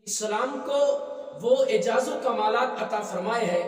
इस्लाम को वो एजाज़ व कमालात अता फरमाए है,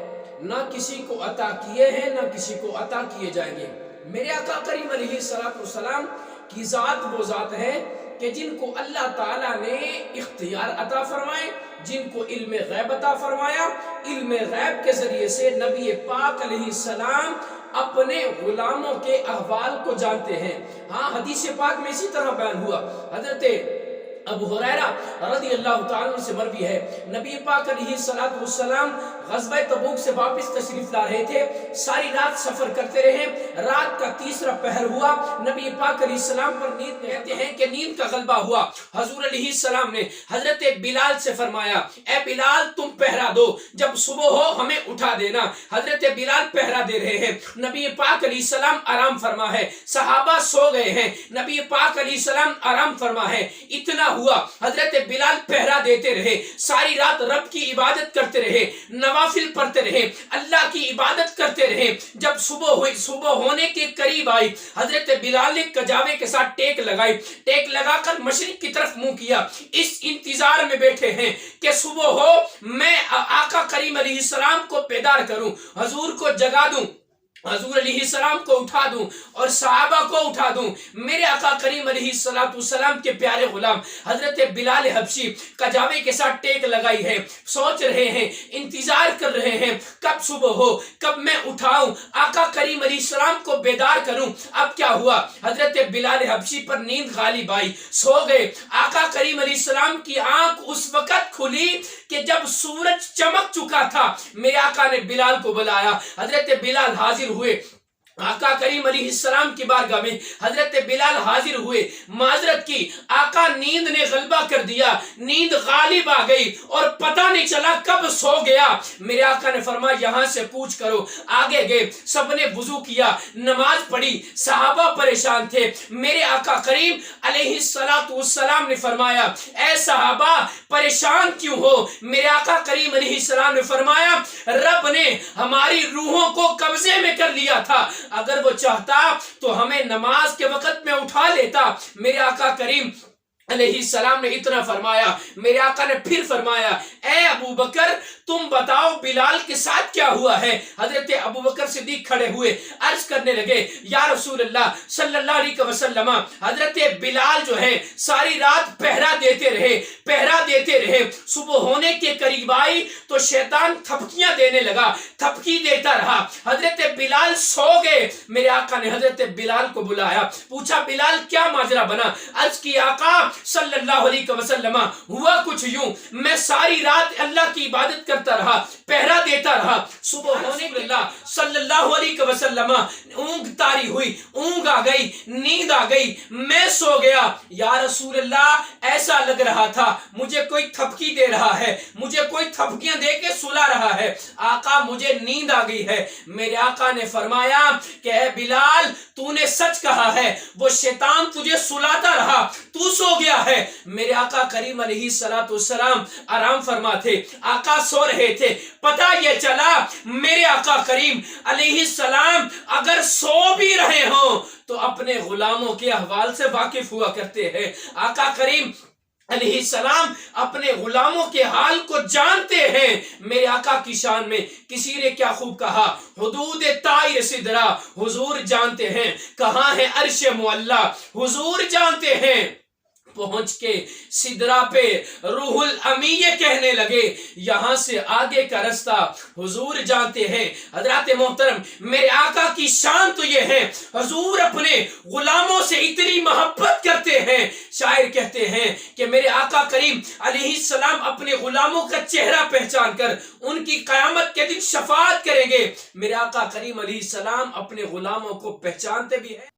ना किसी को अता किए हैं ना किसी को अता किए जाएंगे। मेरे आका करीम अलैहिस्सलाम की ज़ात वो ज़ात है कि जिनको अल्लाह ताला ने इख्तियार अता फरमाए, जिनको इल्म गैब अता फरमाया। इल्म गैब के ज़रिए से नबी पाक अलैहिस्सलाम अपने गुलामों के अहवाल को जानते हैं। हाँ, हदीस पाक में इसी तरह बयान हुआ। हज़रत अबू हुरैरा रज़ी अल्लाह तआला अन्हु से मरवी है, नबी पाक अलैहिस्सलाम ग़ज़वा तबूक से वापस तशरीफ ला रहे थे। सारी रात सफर करते रहे। रात का तीसरा पहर हुआ, नबी पाक अलैहिस्सलाम पर नींद कहते हैं कि नींद का गलबा हुआ। हजूर अलैहिस्सलाम ने हजरत बिलाल से फरमाया, ए बिलाल तुम पहरा दो, जब सुबह हो हमें उठा देना। हजरत बिलाल पहरा दे रहे हैं, नबी पाक अलैहिस्सलाम आराम फरमा है। सहाबा सो गए हैं, नबी पाक अलैहिस्सलाम आराम फरमा है। इतना हुआ, हजरत बिलाल पहरा देते रहे, सारी रात रब की इबादत करते रहे, नवाफिल पढ़ते रहे, अल्लाह की इबादत करते रहे। जब सुबह हुई, सुबह होने के करीब आई, हजरत बिलाल ने कजावे के साथ टेक लगाई। टेक लगाकर मशरिक की तरफ मुंह किया, इस इंतजार में बैठे हैं कि सुबह हो, मैं आका करीम अलैहिस्सलाम को बेदार करूं, हजूर को जगा दूं, हजूर अलैहिस्सलाम को उठा दूं और सहाबा को उठा दूं। मेरे आका करीम अलैहिस्सलाम के प्यारे गुलाम हजरत बिलाल हबशी कजावे के साथ टेक लगाई है, सोच रहे हैं, इंतजार कर रहे हैं कब सुबह हो, कब मैं उठाऊं, आका करीम अलैहिस्सलाम को बेदार करूं। अब क्या हुआ, हजरत बिलाल हबशी पर नींद गालिब आई, सो गए। आका करीम अलैहिस्सलाम की आंख उस वक्त खुली कि जब सूरज चमक चुका था। मेरे आका ने बिलाल को बुलाया, हजरत बिलाल हाजिर हुए। आका करीम अलैहिस्सलाम की बारगाह में हजरत बिलाल हाजिर हुए, माजरत की। आका नींद ने गलबा कर दिया, नींद गालिब आ गई और पता नहीं चला कब सो गया। मेरे आका ने फरमाया, यहाँ से कूच करो। आगे गए, सबने वुजू किया, नमाज पढ़ी। सहाबा परेशान थे। मेरे आका करीम अलैहिस्सलाम ने फरमाया, ऐ सहाबा परेशान क्यों हो? मेरे आका करीम अलैहिस्सलाम ने फरमाया, रब ने हमारी रूहों को कब्जे में कर लिया था, अगर वो चाहता तो हमें नमाज के वक्त में उठा लेता। मेरे आका करीम अलैहिस्सलाम ने इतना फरमाया। मेरे आका ने फिर फरमाया, ए अबू बकर तुम बताओ बिलाल के साथ क्या हुआ है? हजरत अबू बकर सिद्दीक खड़े हुए, अर्ज करने लगे, या रसूल अल्लाह सल्लल्लाहु अलैहि वसल्लम, हजरत बिलाल जो है सारी रात पहरा देते रहे, पहरा देते रहे। सुबह होने के करीब आई तो शैतान थपकियां देने लगा, थपकी देता रहा। हजरत बिलाल सो गए। मेरे आका ने हजरत बिलाल को बुलाया, पूछा बिलाल क्या माजरा बना? अर्ज की, आका सल्लल्लाहु अलैहि वसल्लम, हुआ कुछ यूं, मैं सारी रात अल्लाह की इबादत करता रहा, पहरा देता रहा। सुबह होने के अल्लाह सल्लल्लाहु अलैहि वसल्लम ऊँग तारी हुई, ऊँग आ गई, नींद आ गई, मैं सो गया। या रसूल अल्लाह ऐसा लग रहा था मुझे कोई थपकी दे रहा है, मुझे कोई थपकियां दे के सुला रहा है। आका मुझे नींद आ गई है। मेरे आका ने फरमाया कि ए बिलाल तूने सच कहा है, वो शैतान तुझे सुलाता रहा, तू सो गया है। मेरे आका करीम अलैहिस्सलाम आराम फरमाते, आका सो रहे थे। पता ये चला मेरे आका करीम अलैहिस्सलाम अगर सो भी रहे हो तो अपने गुलामों के अहवाल से वाकिफ हुआ करते हैं। आका करीम अलैहिस्सलाम अपने गुलामों के हाल को जानते हैं। मेरे आका की शान में किसी ने क्या खूब कहा, हुदूद ताइर सिदरा, हुजूर जानते हैं कहाँ है अर्श मुअल्ला, हुजूर जानते हैं। पहुंच के सिदरा पे रूहुल अमी ये कहने लगे, यहां से आगे का रास्ता हुजूर जानते हैं। हजरात मोहतरम, मेरे आका की शान तो ये है, हुजूर अपने गुलामों से इतनी मोहब्बत करते हैं। शायर कहते हैं कि मेरे आका करीम अलैहिस्सलाम अपने गुलामों का चेहरा पहचान कर उनकी कयामत के दिन शफाअत करेंगे। मेरे आका करीम अलैहिस्सलाम अपने गुलामों को पहचानते भी हैं।